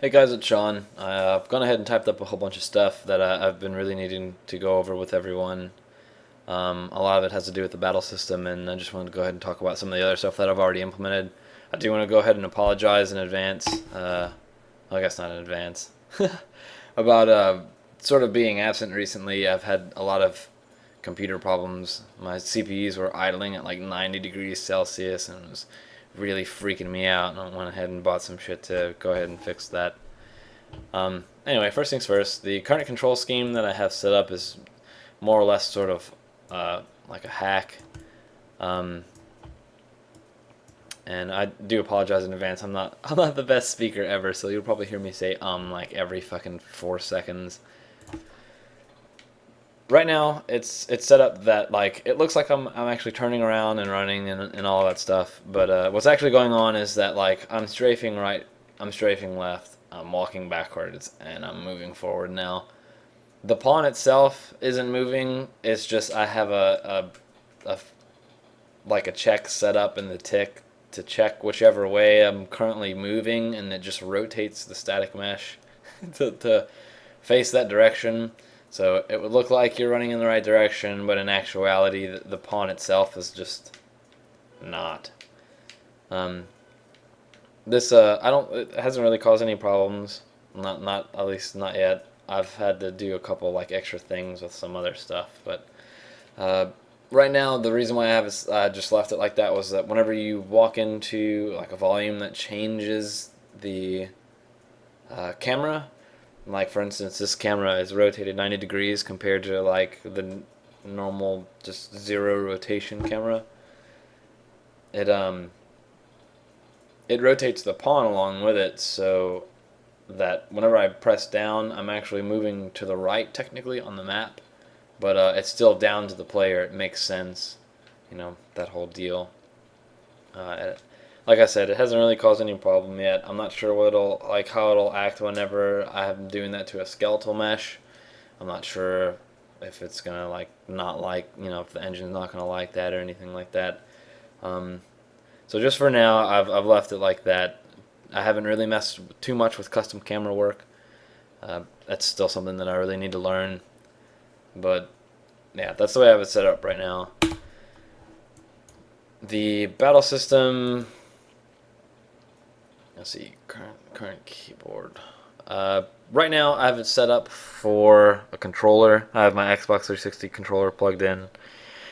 Hey guys, it's Sean. I've gone ahead and typed up a whole bunch of stuff that I've been really needing to go over with everyone. A lot of it has to do with the battle system, and I just wanted to go ahead and talk about some of the other stuff that I've already implemented. I do want to go ahead and apologize in advance. Well, I guess not in advance. About sort of being absent recently. I've had a lot of computer problems. My CPUs were idling at like 90 degrees Celsius, and it was really freaking me out. And I went ahead and bought some shit to go ahead and fix that. Anyway, first things first, the current control scheme that I have set up is more or less sort of like a hack. Um, and I do apologize in advance. I'm not the best speaker ever, so you'll probably hear me say like every fucking 4 seconds. Right now, it's set up that like it looks like I'm actually turning around and running and all that stuff. But what's actually going on is that like I'm strafing right, I'm strafing left, I'm walking backwards, and I'm moving forward now. The pawn itself isn't moving. It's just I have a like a check set up in the tick to check whichever way I'm currently moving, and it just rotates the static mesh to face that direction. So it would look like you're running in the right direction, but in actuality, the pawn itself is just not. Um, this I don't. It hasn't really caused any problems. Not at least not yet. I've had to do a couple like extra things with some other stuff, but uh, right now the reason why I just left it like that was that whenever you walk into like a volume that changes the camera, like for instance, this camera is rotated 90 degrees compared to like the normal just zero rotation camera. It it rotates the pawn along with it, so that whenever I press down, I'm actually moving to the right technically on the map, but it's still down to the player. It makes sense, that whole deal. Uh, like I said, it hasn't really caused any problem yet. I'm not sure how it'll act whenever I'm doing that to a skeletal mesh. I'm not sure if it's gonna like not like if the engine's not gonna like that or anything like that. Um, so just for now, I've left it like that. I haven't really messed too much with custom camera work. That's still something that I really need to learn. But yeah, that's the way I have it set up right now. The battle system. Let's see, current keyboard. Right now, I have it set up for a controller. I have my Xbox 360 controller plugged in.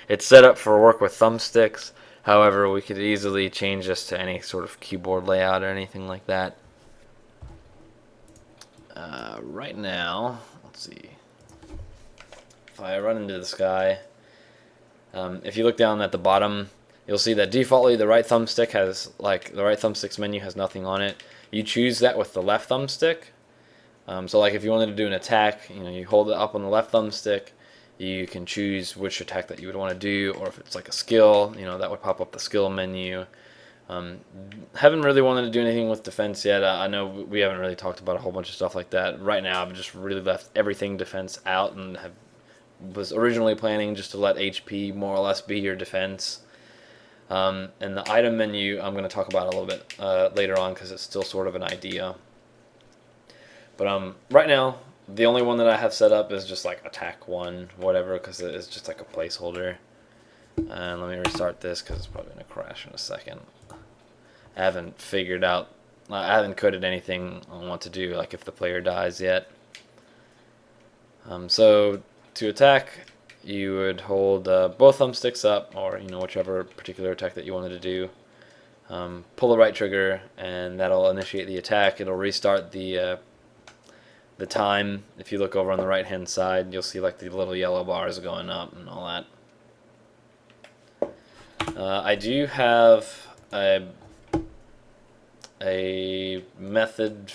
It's set up for work with thumbsticks. However, we could easily change this to any sort of keyboard layout or anything like that. Right now, let's see. If I run into the sky, if you look down at the bottom, you'll see that defaultly the right thumbstick the right thumbstick's menu has nothing on it. You choose that with the left thumbstick. So like if you wanted to do an attack, you hold it up on the left thumbstick. You can choose which attack that you would want to do, or if it's like a skill, that would pop up the skill menu. Haven't really wanted to do anything with defense yet. I know we haven't really talked about a whole bunch of stuff like that. Right now, I've just really left everything defense out, and was originally planning just to let HP more or less be your defense. And the item menu I'm going to talk about a little bit later on because it's still sort of an idea. But right now, the only one that I have set up is just like attack 1, whatever, because it's just like a placeholder. And let me restart this because it's probably going to crash in a second. I haven't coded anything on what to do, like if the player dies yet. So to attack, you would hold both thumbsticks up, or whichever particular attack that you wanted to do. Pull the right trigger, and that'll initiate the attack. It'll restart the time. If you look over on the right hand side, you'll see like the little yellow bars going up and all that. I do have a method.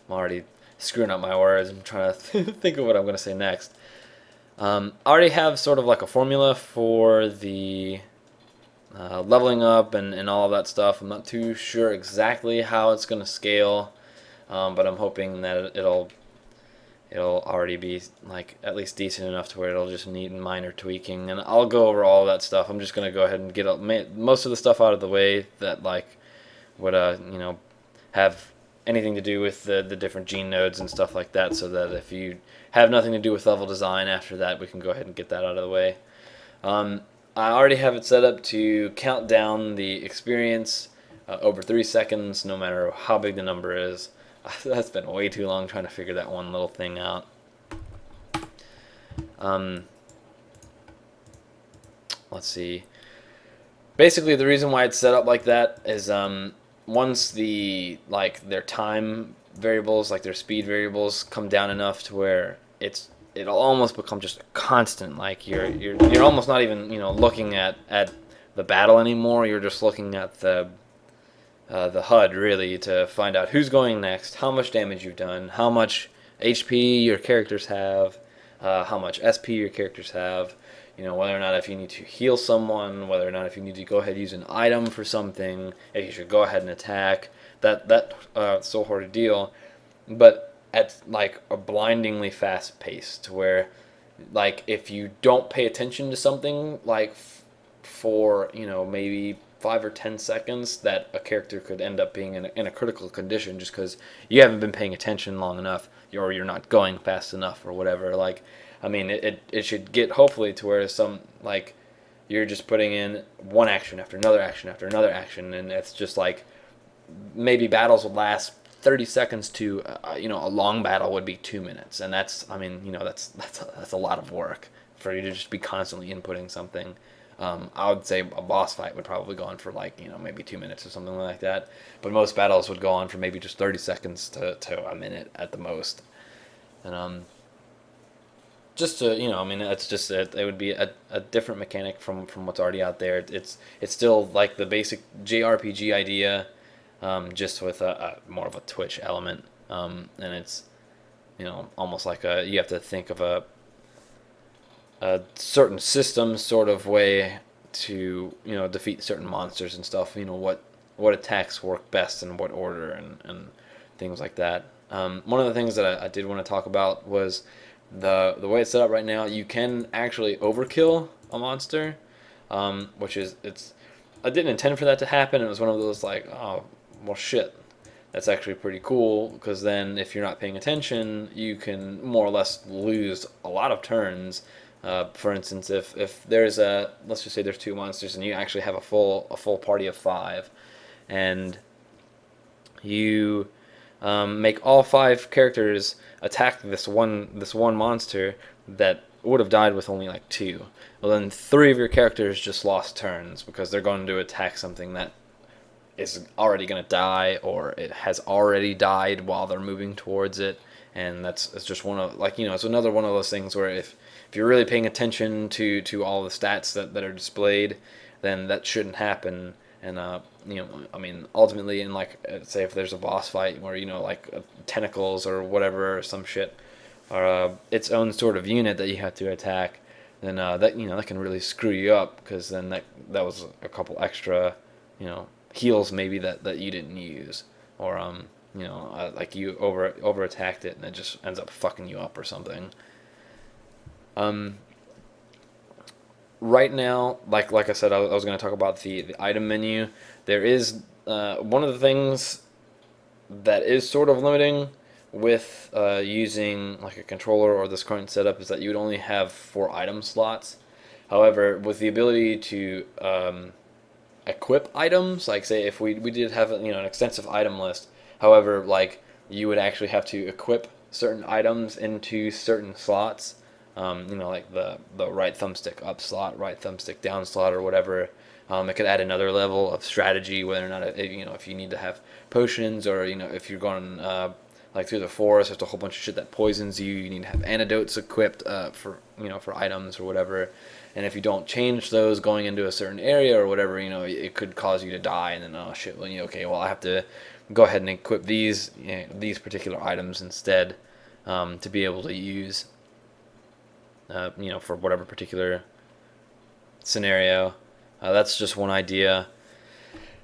I'm already screwing up my words. I'm trying to think of what I'm going to say next. I already have sort of like a formula for the leveling up and all of that stuff. I'm not too sure exactly how it's going to scale, but I'm hoping that it'll already be like at least decent enough to where it'll just need minor tweaking, and I'll go over all that stuff. I'm just going to go ahead and get most of the stuff out of the way that like would have anything to do with the different gene nodes and stuff like that, so that if you have nothing to do with level design after that, we can go ahead and get that out of the way. I already have it set up to count down the experience over 3 seconds, no matter how big the number is. That's been way too long trying to figure that one little thing out. Let's see. Basically, the reason why it's set up like that is once their time variables, like their speed variables, come down enough to where it'll almost become just constant. Like you're almost not even looking at the battle anymore. You're just looking at the HUD really to find out who's going next, how much damage you've done, how much HP your characters have, how much SP your characters have. Whether or not if you need to heal someone, whether or not if you need to go ahead and use an item for something, if you should go ahead and attack. That's so hard to deal, but at like a blindingly fast pace to where, like, if you don't pay attention to something like for maybe 5 or 10 seconds, that a character could end up being in a critical condition just because you haven't been paying attention long enough, or you're not going fast enough, or whatever. Like, I mean, it should get hopefully to where you're just putting in one action after another action after another action, and it's just like maybe battles would last 30 seconds to a long battle would be 2 minutes, and that's a lot of work for you to just be constantly inputting something. I would say a boss fight would probably go on for maybe 2 minutes or something like that, but most battles would go on for maybe just 30 seconds to a minute at the most. And just to it's just it would be a different mechanic from what's already out there. It's still like the basic JRPG idea, just with a more of a Twitch element, and it's almost like you have to think of a certain system sort of way to defeat certain monsters and stuff. What attacks work best in what order, and things like that. One of the things that I did want to talk about was the way it's set up right now. You can actually overkill a monster, which is I didn't intend for that to happen. It was one of those like, oh well, shit. That's actually pretty cool, because then if you're not paying attention, you can more or less lose a lot of turns. For instance, if there's let's just say there's 2 monsters and you actually have a full party of 5, and you make all 5 characters attack this one monster that would have died with only like 2. Well, then 3 of your characters just lost turns because they're going to attack something that is already going to die, or it has already died while they're moving towards it. And it's just one of it's another one of those things where if you're really paying attention to all the stats that are displayed, then that shouldn't happen. And ultimately, in say if there's a boss fight where tentacles or whatever or some shit, or its own sort of unit that you have to attack, then that can really screw you up, because then that was a couple extra heals maybe that you didn't use, or you over attacked it and it just ends up fucking you up or something. Right now, like I said, I was going to talk about the item menu. There is one of the things that is sort of limiting with using like a controller or this current setup is that you would only have 4 item slots. However, with the ability to equip items, like say if we did have an extensive item list, however, like you would actually have to equip certain items into certain slots. Like the right thumbstick up slot, right thumbstick down slot, or whatever. It could add another level of strategy, whether or not if you need to have potions, or if you're going through the forest, there's a whole bunch of shit that poisons you. You need to have antidotes equipped for items or whatever. And if you don't change those going into a certain area or whatever, it could cause you to die. And then oh shit, well I have to go ahead and equip these particular items instead to be able to use. For whatever particular scenario. That's just one idea.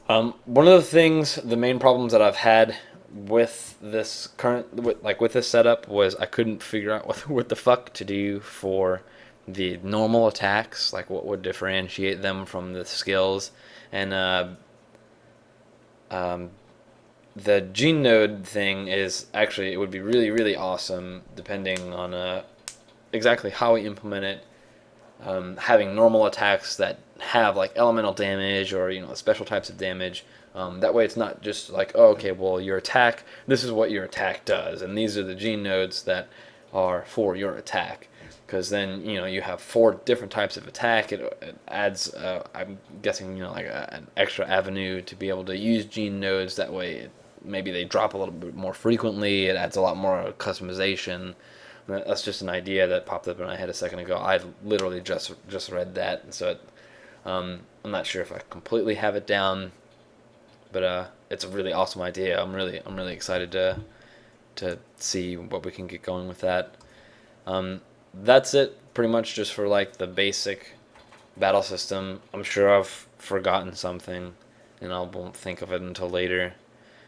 One of the main problems that I've had with this with this setup was I couldn't figure out what the fuck to do for the normal attacks, like what would differentiate them from the skills. And the gene node thing is actually, it would be really, really awesome depending on exactly how we implement it. Having normal attacks that have like elemental damage or special types of damage. That way, it's not just like, oh, okay, well, your attack. This is what your attack does, and these are the gene nodes that are for your attack. Because then you have 4 different types of attack. It adds, I'm guessing, like an extra avenue to be able to use gene nodes. That way, maybe they drop a little bit more frequently. It adds a lot more customization. That's just an idea that popped up in my head a second ago. I literally just read that, and so I'm not sure if I completely have it down, but it's a really awesome idea. I'm really excited to see what we can get going with that. That's it, pretty much, just for like the basic battle system. I'm sure I've forgotten something, and I won't think of it until later.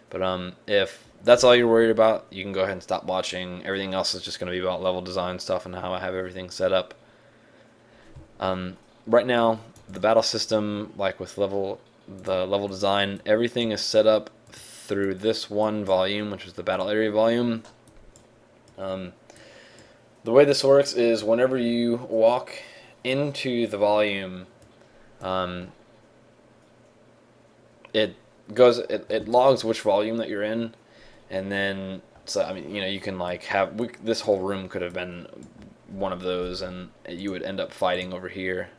But if that's all you're worried about, you can go ahead and stop watching. Everything else is just going to be about level design stuff and how I have everything set up. Right now, the battle system, like with the level design, everything is set up through this one volume, which is the battle area volume. The way this works is whenever you walk into the volume, it logs which volume that you're in, and then so I mean you can like have this whole room could have been one of those, and you would end up fighting over here.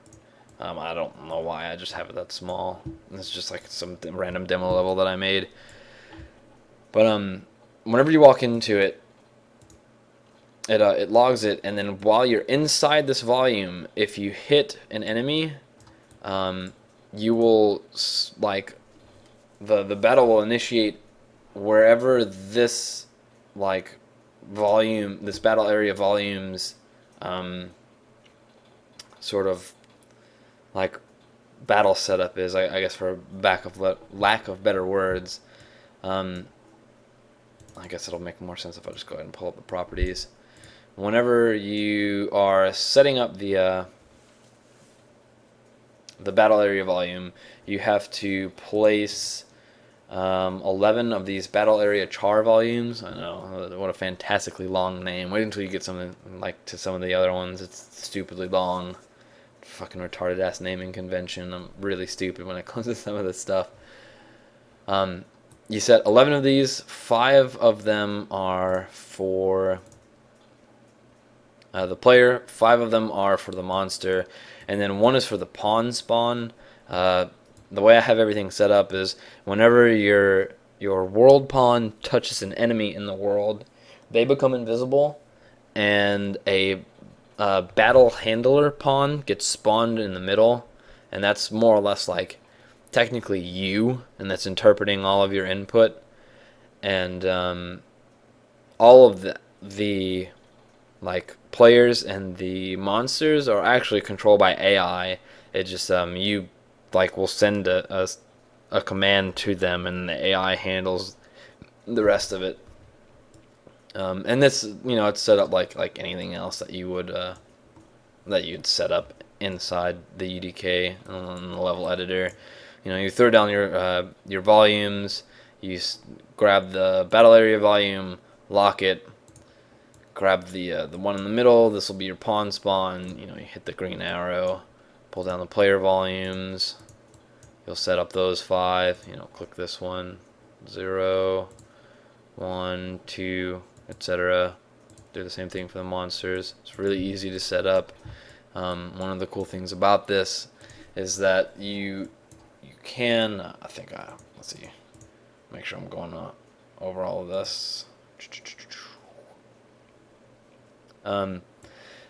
I don't know why I just have it that small. It's just like some random demo level that I made. But whenever you walk into it, it logs it, and then while you're inside this volume, if you hit an enemy, you will like the battle will initiate wherever this like volume, this battle area volumes, sort of like battle setup is, I guess, for lack of better words. I guess it'll make more sense if I just go ahead and pull up the properties. Whenever you are setting up the battle area volume, you have to place 11 of these battle area char volumes. I know, what a fantastically long name. Wait until you get something like to some of the other ones. It's stupidly long. Fucking retarded ass naming convention. I'm really stupid when it comes to some of this stuff. You set 11 of these. 5 of them are for the player, 5 of them are for the monster, and then 1 is for the pawn spawn. The way I have everything set up is whenever your world pawn touches an enemy in the world, they become invisible, and a battle handler pawn gets spawned in the middle, and that's more or less like technically you, and that's interpreting all of your input, and all of the like players and the monsters are actually controlled by AI. It just you like will send a command to them, and the AI handles the rest of it. And this, it's set up like anything else that you would that you'd set up inside the UDK on the level editor. You throw down your volumes, you grab the battle area volume, lock it, grab the one in the middle. This will be your pawn spawn. You hit the green arrow, pull down the player volumes. You'll set up those 5. Click this one, 0, 1, 2, etc. Do the same thing for the monsters. It's really easy to set up. One of the cool things about this is that you can, I think, let's see, make sure I'm going over all of this.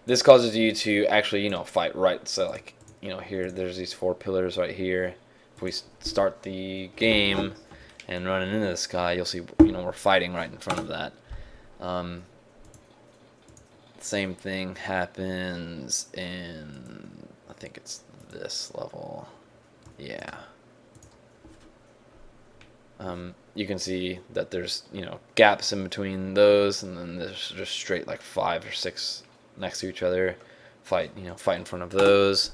This causes you to actually, fight right. So like, here, there's these 4 pillars right here. If we start the game and running into this guy, you'll see, we're fighting right in front of that. Same thing happens in, I think it's this level. Yeah. You can see that there's, gaps in between those, and then there's just straight like 5 or 6 next to each other. Fight in front of those.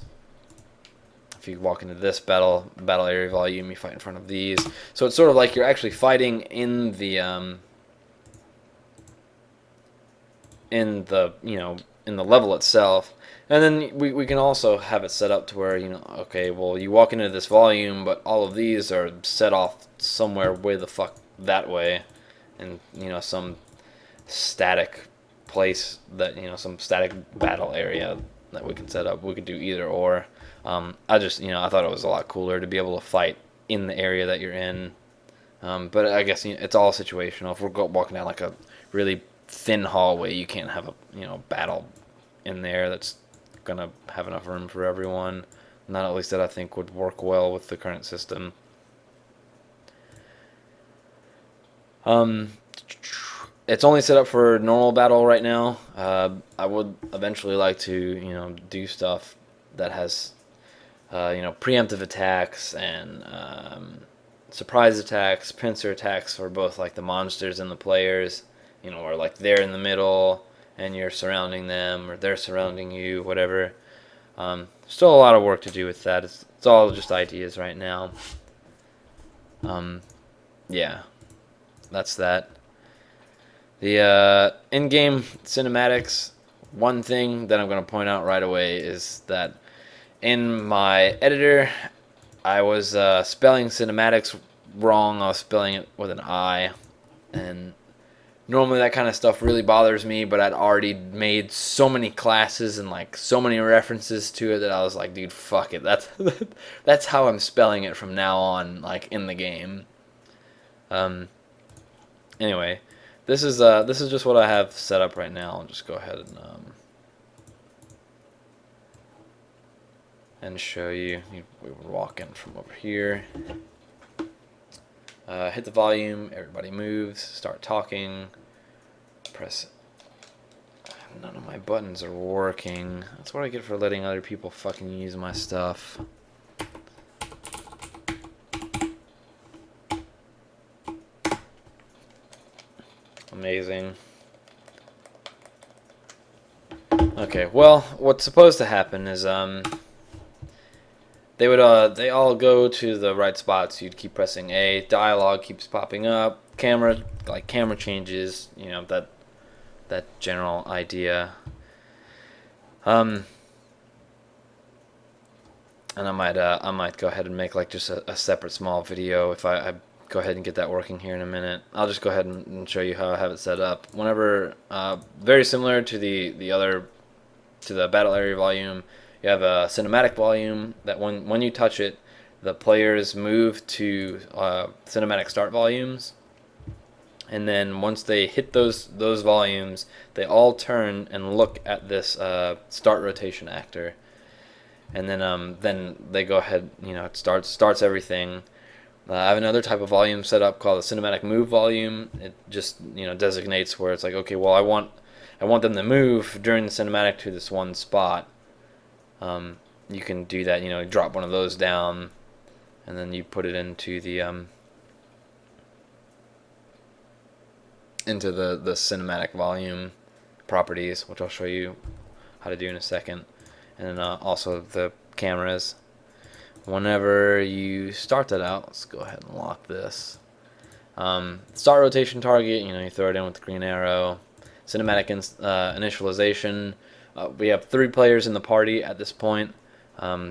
if you walk into this battle area volume, you fight in front of these. So it's sort of like you're actually fighting in the in the level itself. And then we can also have it set up to where, okay, well, you walk into this volume, but all of these are set off somewhere way the fuck that way, and some static place that some static battle area that we can set up. We could do either or. I thought it was a lot cooler to be able to fight in the area that you're in. But I guess it's all situational. If we're walking down like a really thin hallway, you can't have a battle in there that's gonna have enough room for everyone. Not at least that I think would work well with the current system. It's only set up for normal battle right now. I would eventually like to do stuff that has preemptive attacks and surprise attacks, pincer attacks for both like the monsters and the players. Or like they're in the middle and you're surrounding them, or they're surrounding you, whatever. Still a lot of work to do with that. It's all just ideas right now. Yeah, that's that. The in-game cinematics, one thing that I'm going to point out right away is that in my editor, I was spelling cinematics wrong. I was spelling it with an I, and normally that kind of stuff really bothers me, but I'd already made so many classes and like so many references to it that I was like, dude, fuck it. That's how I'm spelling it from now on, like in the game. Anyway, this is just what I have set up right now. I'll just go ahead and show you. We were walking from over here. Hit the volume. Everybody moves. Start talking. Press. None of my buttons are working. That's what I get for letting other people fucking use my stuff. Amazing. Okay, well, what's supposed to happen is they all go to the right spots. You'd keep pressing A. Dialogue keeps popping up. Camera changes. That general idea. And I might go ahead and make like just a separate small video if I go ahead and get that working here in a minute. I'll just go ahead and show you how I have it set up. Whenever very similar to the battle area volume, you have a cinematic volume that when you touch it, the players move to cinematic start volumes. And then once they hit those volumes, they all turn and look at this start rotation actor. And then they go ahead, it starts everything. I have another type of volume set up called the cinematic move volume. It just designates where it's like, okay, well, I want them to move during the cinematic to this one spot. You can do that, drop one of those down, and then you put it into the cinematic volume properties, which I'll show you how to do in a second. And then also the cameras. Whenever you start that out, let's go ahead and lock this. Start rotation target, you throw it in with the green arrow. Cinematic initialization. We have 3 players in the party at this point,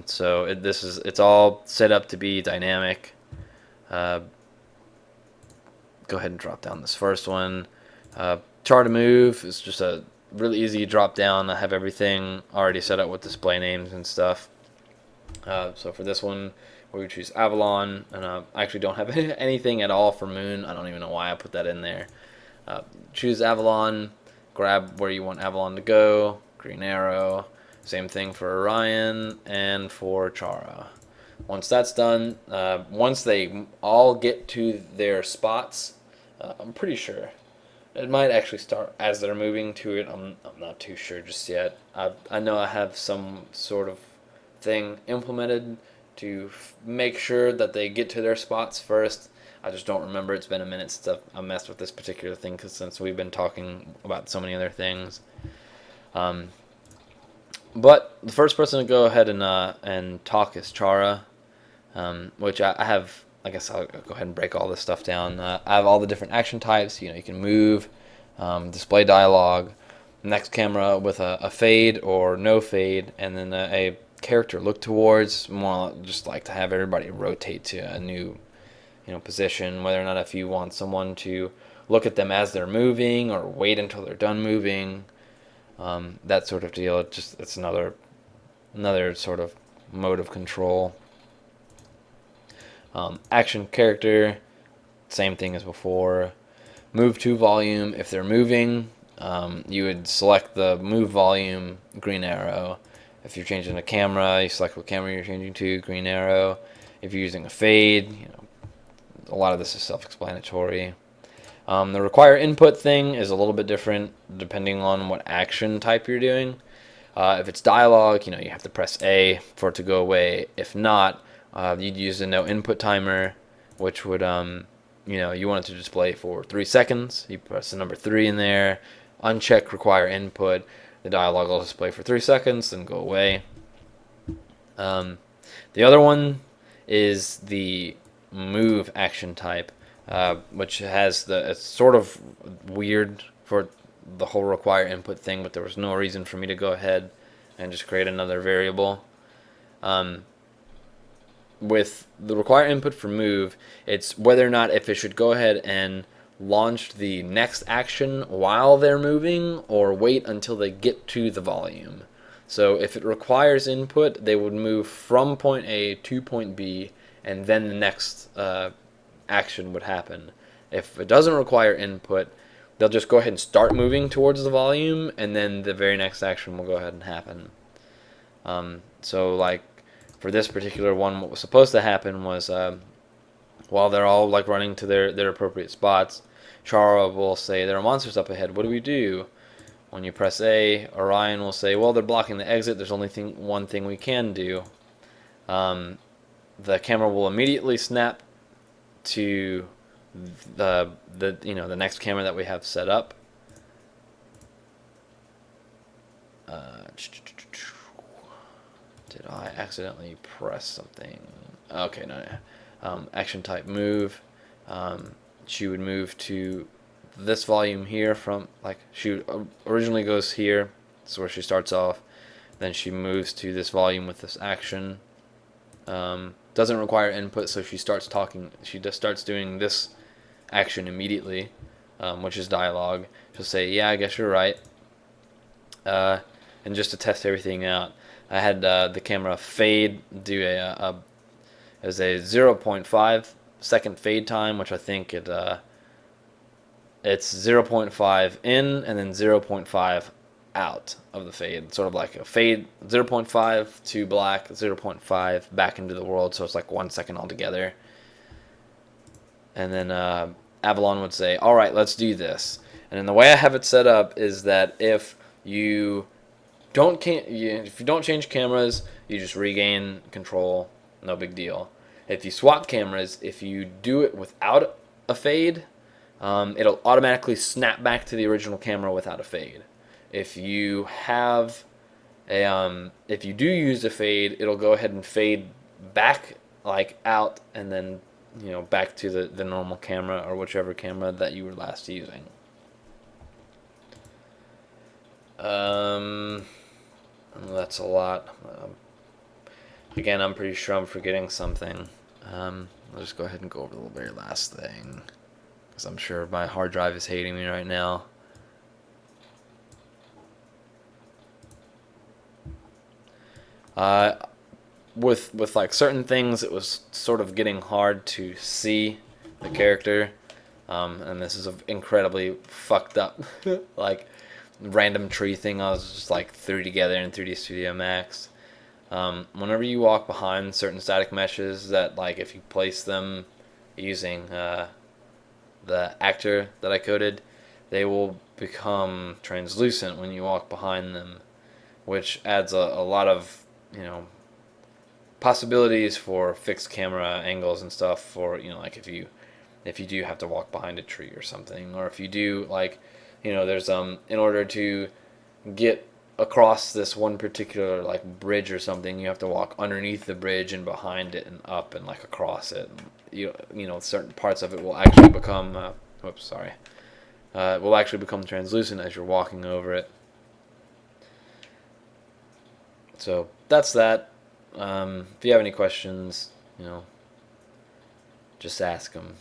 so it's all set up to be dynamic. Go ahead and drop down this first one. Chart to move is just a really easy drop down. I have everything already set up with display names and stuff. So for this one, we would choose Avalon, and I actually don't have anything at all for Moon. I don't even know why I put that in there. Choose Avalon, grab where you want Avalon to go, green arrow. Same thing for Orion and for Chara. Once that's done, once they all get to their spots, I'm pretty sure it might actually start as they're moving to it. I'm not too sure just yet. I know I have some sort of thing implemented to make sure that they get to their spots first. I just don't remember. It's been a minute since I messed with this particular thing since we've been talking about so many other things. But the first person to go ahead and talk is Chara, which I have. I guess I'll go ahead and break all this stuff down. I have all the different action types. You can move, display dialogue, next camera with a fade or no fade, and then a character look towards. More just like to have everybody rotate to a new position. Whether or not if you want someone to look at them as they're moving or wait until they're done moving, that sort of deal. It's another sort of mode of control. Action character, same thing as before. Move to volume. If they're moving, you would select the move volume, green arrow. If you're changing the camera, you select what camera you're changing to, green arrow. If you're using a fade, a lot of this is self-explanatory. The require input thing is a little bit different depending on what action type you're doing. If it's dialogue, you have to press A for it to go away. If not, you'd use the no input timer, which would, you want it to display for 3 seconds. You press the number 3 in there, uncheck require input. The dialogue will display for 3 seconds, then go away. The other one is the move action type, which has it's sort of weird for the whole require input thing, but there was no reason for me to go ahead and just create another variable. With the require input for move, it's whether or not if it should go ahead and launch the next action while they're moving or wait until they get to the volume. So if it requires input, they would move from point A to point B, and then the next action would happen. If it doesn't require input, they'll just go ahead and start moving towards the volume, and then the very next action will go ahead and happen. So like for this particular one, what was supposed to happen was while they're all like running to their appropriate spots, Chara will say, there are monsters up ahead, what do we do? When you press A, Orion will say, well, they're blocking the exit, there's only one thing we can do. The camera will immediately snap to the next camera that we have set up. Did I accidentally press something? Okay, no. Action type move. She would move to this volume here from, like, she originally goes here. This is where she starts off. Then she moves to this volume with this action. Doesn't require input, so she starts talking. She just starts doing this action immediately, which is dialogue. She'll say, yeah, I guess you're right. And just to test everything out, I had the camera fade do it was a 0.5 second fade time, which I think it's 0.5 in and then 0.5 out of the fade, sort of like a fade 0.5 to black, 0.5 back into the world, so it's like 1 second altogether. And then Avalon would say, all right, let's do this. And then the way I have it set up is that if you don't change cameras, you just regain control, no big deal. If you swap cameras, if you do it without a fade, it'll automatically snap back to the original camera without a fade. If you have if you do use a fade, it'll go ahead and fade back, like out, and then back to the normal camera or whichever camera that you were last using. That's a lot. Again, I'm pretty sure I'm forgetting something. I'll just go ahead and go over the very last thing, because I'm sure my hard drive is hating me right now. With like certain things, it was sort of getting hard to see the character, and this is an incredibly fucked up like random tree thing I was just like threw together in 3D Studio Max. Whenever you walk behind certain static meshes, that like if you place them using the actor that I coded, they will become translucent when you walk behind them, which adds a lot of possibilities for fixed camera angles and stuff for like if you do have to walk behind a tree or something, or if you do like there's in order to get across this one particular like bridge or something, you have to walk underneath the bridge and behind it and up and like across it. You know certain parts of it will actually become whoops, sorry. Will actually become translucent as you're walking over it. So that's that. If you have any questions, just ask them.